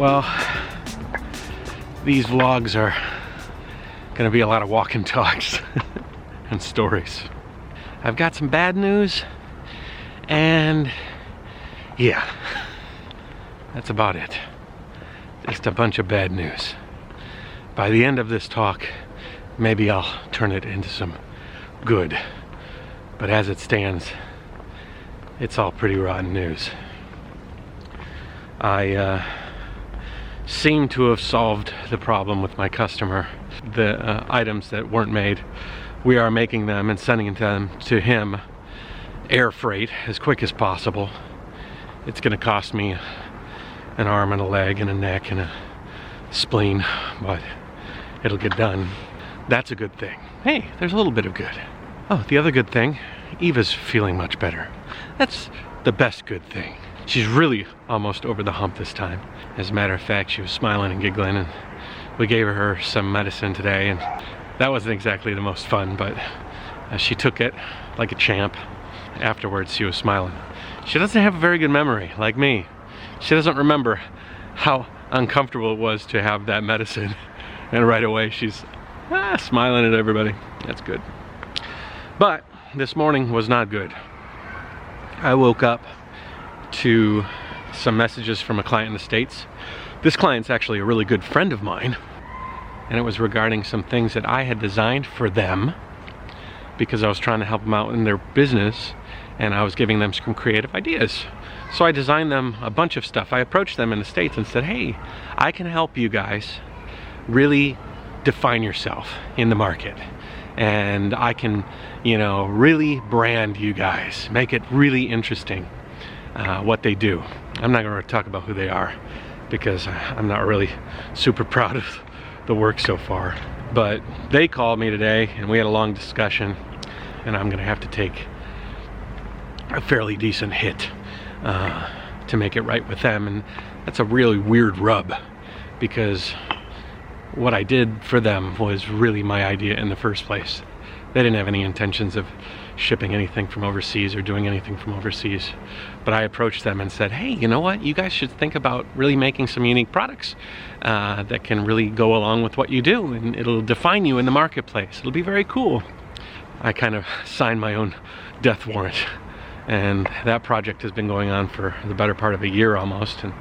Well, these vlogs are gonna be a lot of walk and talks and stories. I've got some bad news, and yeah, that's about it. Just a bunch of bad news. By the end of this talk, maybe I'll turn it into some good. But as it stands, it's all pretty rotten news. I seem to have solved the problem with my customer. The items that weren't made, we are making them and sending them to him air freight as quick as possible. It's gonna cost me an arm and a leg and a neck and a spleen, but it'll get done. That's a good thing. Hey, there's a little bit of good. Oh, the other good thing, Eva's feeling much better. That's the best good thing. She's really almost over the hump this time. As a matter of fact, she was smiling and giggling, and we gave her some medicine today, and that wasn't exactly the most fun, but she took it like a champ. Afterwards, she was smiling. She doesn't have a very good memory, like me. She doesn't remember how uncomfortable it was to have that medicine, and right away she's smiling at everybody. That's good. But this morning was not good. I woke up to some messages from a client in the States. This client's actually a really good friend of mine, and it was regarding some things that I had designed for them because I was trying to help them out in their business, and I was giving them some creative ideas. So I designed them a bunch of stuff. I approached them in the States and said, hey, I can help you guys really define yourself in the market, and I can, you know, really brand you guys, make it really interesting. What they do. I'm not going to talk about who they are because I'm not really super proud of the work so far. But they called me today and we had a long discussion, and I'm going to have to take a fairly decent hit to make it right with them. And that's a really weird rub because what I did for them was really my idea in the first place. They didn't have any intentions of shipping anything from overseas or doing anything from overseas. But I approached them and said, hey, you know what? You guys should think about really making some unique products that can really go along with what you do, and it'll define you in the marketplace. It'll be very cool. I kind of signed my own death warrant, and that project has been going on for the better part of a year almost, and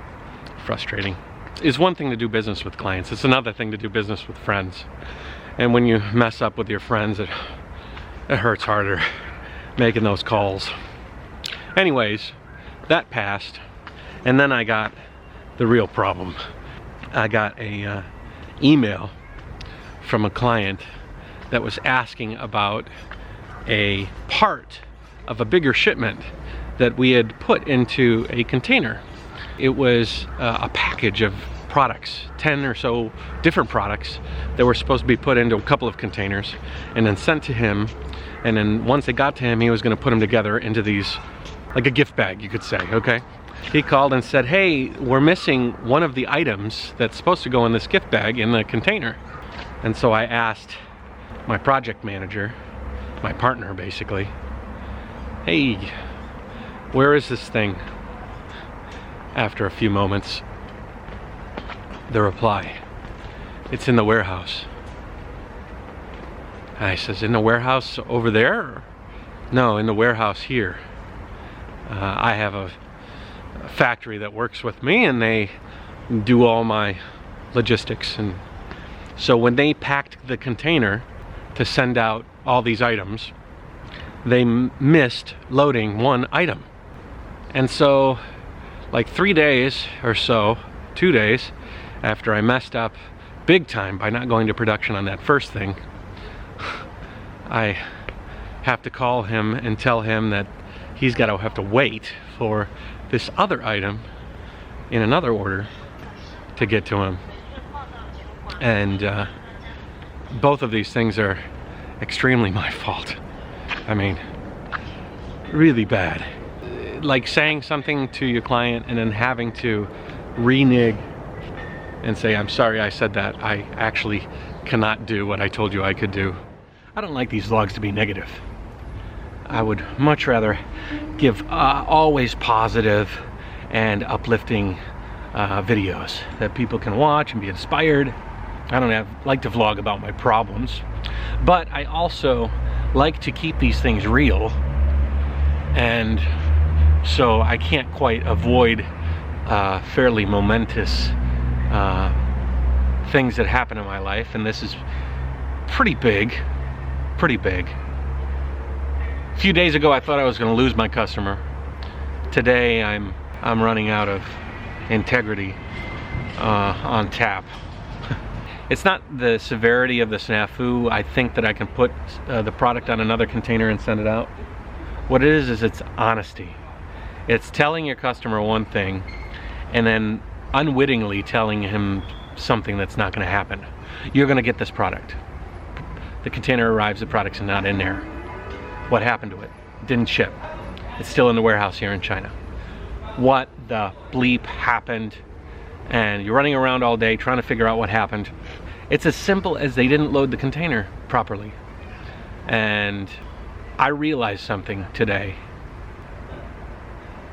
frustrating. It's one thing to do business with clients. It's another thing to do business with friends. And when you mess up with your friends, it hurts harder making those calls. Anyways, that passed, and then I got the real problem. I got a email from a client that was asking about a part of a bigger shipment that we had put into a container. It was a package of products, 10 or so different products that were supposed to be put into a couple of containers and then sent to him. And then once they got to him, he was going to put them together into these, like a gift bag, you could say, okay? He called and said, hey, we're missing one of the items that's supposed to go in this gift bag in the container. And so I asked my project manager, my partner basically, hey, where is this thing? After a few moments, the reply, it's in the warehouse. I says, in the warehouse over there? No, in the warehouse here. I have a factory that works with me, and they do all my logistics. And so when they packed the container to send out all these items, they missed loading one item. And so like 3 days or so, 2 days after I messed up big time by not going to production on that first thing, I have to call him and tell him that he's got to have to wait for this other item in another order to get to him. And both of these things are extremely my fault. I mean, really bad. Like saying something to your client and then having to renege and say, I'm sorry I said that. I actually cannot do what I told you I could do. I don't like these vlogs to be negative. I would much rather give always positive and uplifting videos that people can watch and be inspired. I don't like to vlog about my problems, but I also like to keep these things real, and so I can't quite avoid fairly momentous things that happen in my life, and this is pretty big. A few days ago I thought I was going to lose my customer. Today I'm running out of integrity on tap. It's not the severity of the snafu. I think that I can put the product on another container and send it out. What it is it's honesty. It's telling your customer one thing and then unwittingly telling him something that's not going to happen. You're going to get this product. The container arrives, the product's not in there. What happened to it? It didn't ship. It's still in the warehouse here in China. What the bleep happened? And you're running around all day trying to figure out what happened. It's as simple as they didn't load the container properly. And I realized something today.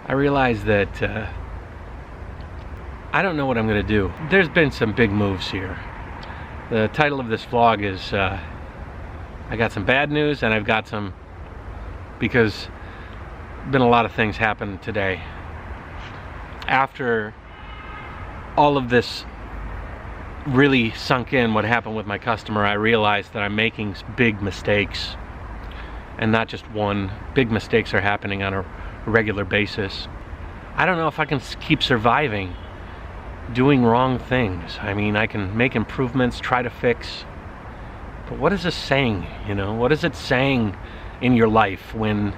I realized that I don't know what I'm going to do. There's been some big moves here. The title of this vlog is I got some bad news and I've got some, because been a lot of things happen today. After all of this really sunk in, what happened with my customer, I realized that I'm making big mistakes, and not just one. Big mistakes are happening on a regular basis. I don't know if I can keep surviving doing wrong things. I mean, I can make improvements, try to fix, but what is this saying, you know? What is it saying in your life when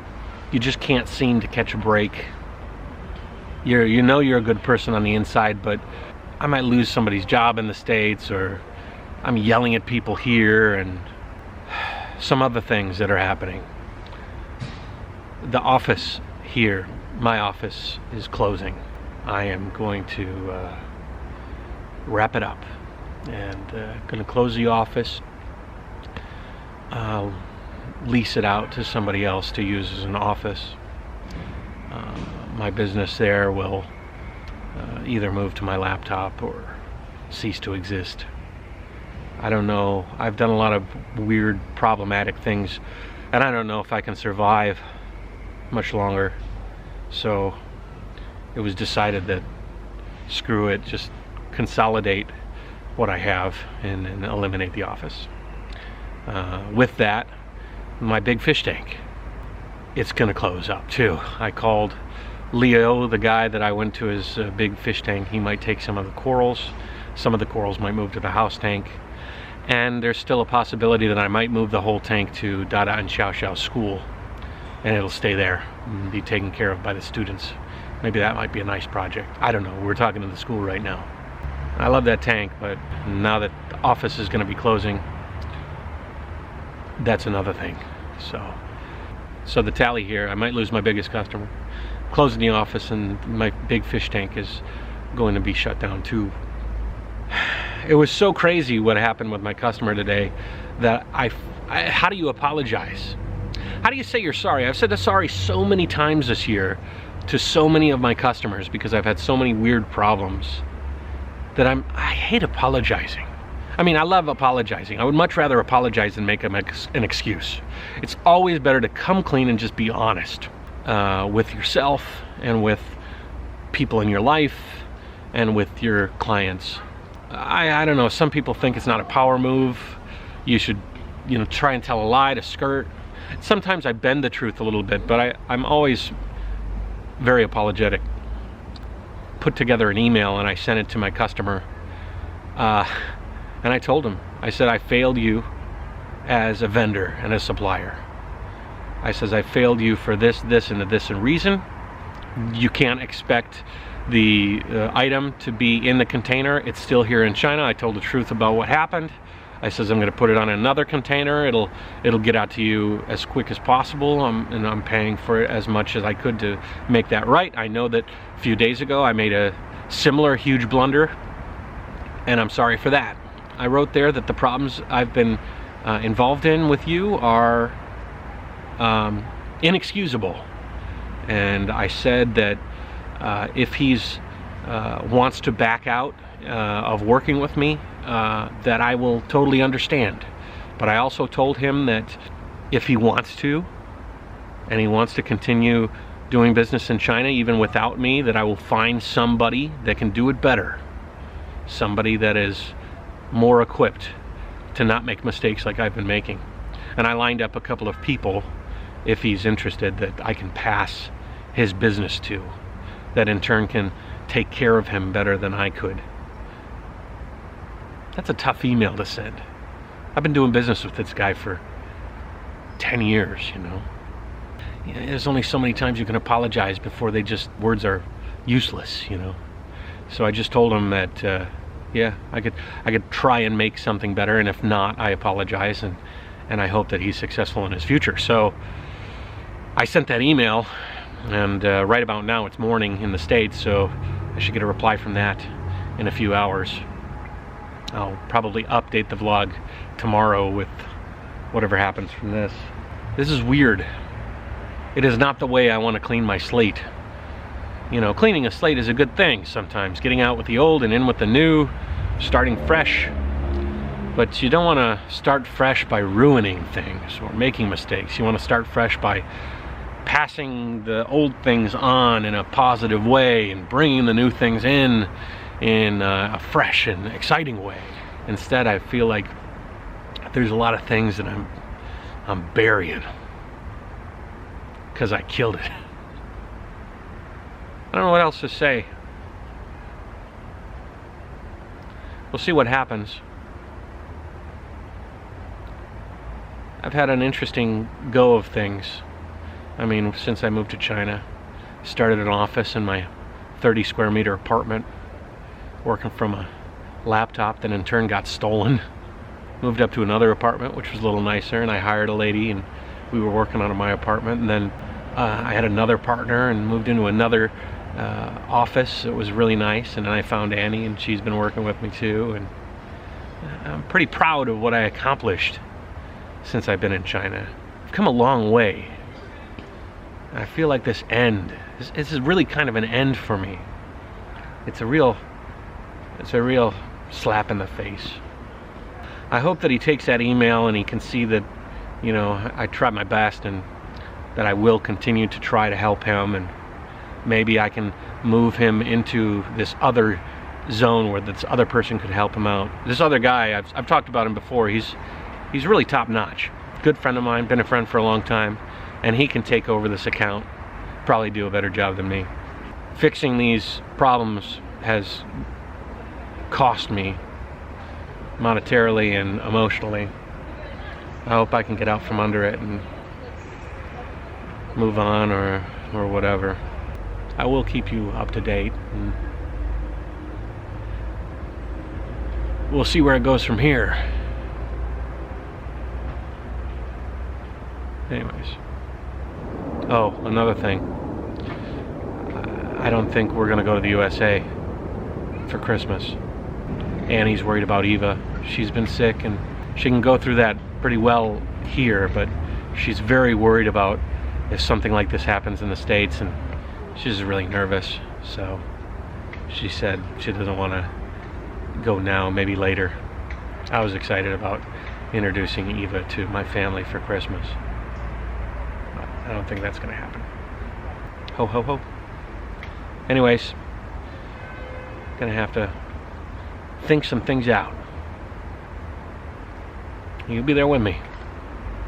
you just can't seem to catch a break? You know you're a good person on the inside, but I might lose somebody's job in the States, or I'm yelling at people here, and some other things that are happening. The office here, my office, is closing. I am going to wrap it up and going to close the office, lease it out to somebody else to use as an office. My business there will either move to my laptop or cease to exist. I don't know. I've done a lot of weird, problematic things, and I don't know if I can survive much longer. So it was decided that screw it, just consolidate what I have and eliminate the office. With that, my big fish tank, it's gonna close up too. I called Leo, the guy that I went to his big fish tank. He might take some of the corals. Some of the corals might move to the house tank. And there's still a possibility that I might move the whole tank to Dada and Xiao Xiao's school, and it'll stay there and be taken care of by the students. Maybe that might be a nice project. I don't know. We're talking to the school right now. I love that tank, but now that the office is going to be closing, that's another thing. So the tally here, I might lose my biggest customer, closing the office, and my big fish tank is going to be shut down too. It was so crazy what happened with my customer today that how do you apologize? How do you say you're sorry? I've said sorry so many times this year to so many of my customers because I've had so many weird problems that I hate apologizing. I mean, I love apologizing. I would much rather apologize than make an excuse. It's always better to come clean and just be honest with yourself and with people in your life and with your clients. I don't know, some people think it's not a power move. You should, try and tell a lie to skirt. Sometimes I bend the truth a little bit, but I'm always very apologetic. Put together an email and I sent it to my customer. And I told him, I said, I failed you as a vendor and a supplier. I says, I failed you for this, and reason. You can't expect the item to be in the container. It's still here in China. I told the truth about what happened. I says, I'm going to put it on another container. It'll get out to you as quick as possible. And I'm paying for it as much as I could to make that right. I know that a few days ago I made a similar huge blunder, and I'm sorry for that. I wrote there that the problems I've been involved in with you are inexcusable. And I said that if he's wants to back out of working with me, that I will totally understand. But I also told him that if he wants to, and he wants to continue doing business in China even without me, that I will find somebody that can do it better. Somebody that is more equipped to not make mistakes like I've been making. And I lined up a couple of people, if he's interested, that I can pass his business to, that in turn can take care of him better than I could. That's a tough email to send. I've been doing business with this guy for 10 years, you know. There's only so many times you can apologize before words are useless, you know. So I just told him that, yeah, I could try and make something better, and if not, I apologize, and I hope that he's successful in his future. So I sent that email, and right about now it's morning in the States, so I should get a reply from that in a few hours. I'll probably update the vlog tomorrow with whatever happens from this. This is weird. It is not the way I want to clean my slate. You know, cleaning a slate is a good thing sometimes, getting out with the old and in with the new, starting fresh. But you don't want to start fresh by ruining things or making mistakes. You want to start fresh by passing the old things on in a positive way and bringing the new things in a fresh and exciting way. Instead, I feel like there's a lot of things that I'm burying because I killed it. I don't know what else to say. We'll see what happens. I've had an interesting go of things. I mean, since I moved to China, started an office in my 30 square meter apartment, working from a laptop that in turn got stolen. Moved up to another apartment, which was a little nicer, and I hired a lady, and we were working out of my apartment. And then I had another partner and moved into another office. It was really nice, and then I found Annie, and she's been working with me too. And I'm pretty proud of what I accomplished since I've been in China. I've come a long way. I feel like this is really kind of an end for me. It's a real slap in the face. I hope that he takes that email and he can see that, you know, I tried my best and that I will continue to try to help him, and maybe I can move him into this other zone where this other person could help him out. This other guy, I've talked about him before. He's really top notch. Good friend of mine, been a friend for a long time, and he can take over this account, probably do a better job than me. Fixing these problems has cost me monetarily and emotionally. I hope I can get out from under it and move on or whatever. I will keep you up to date, and we'll see where it goes from here. Anyways. Oh, another thing. I don't think we're gonna go to the USA for Christmas. Annie's worried about Eva. She's been sick, and she can go through that pretty well here, but she's very worried about if something like this happens in the States, and she's really nervous. So she said she doesn't want to go now, maybe later. I was excited about introducing Eva to my family for Christmas. But I don't think that's going to happen. Ho, ho, ho. Anyways, gonna have to think some things out. You'll be there with me.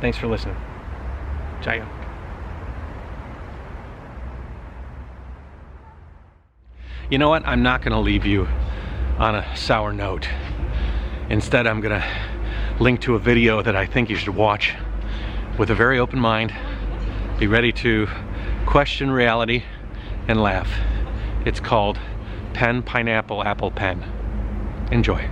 Thanks for listening. JaYoe. You know what? I'm not gonna leave you on a sour note. Instead, I'm gonna link to a video that I think you should watch with a very open mind. Be ready to question reality and laugh. It's called Pen, Pineapple, Apple, Pen. Enjoy.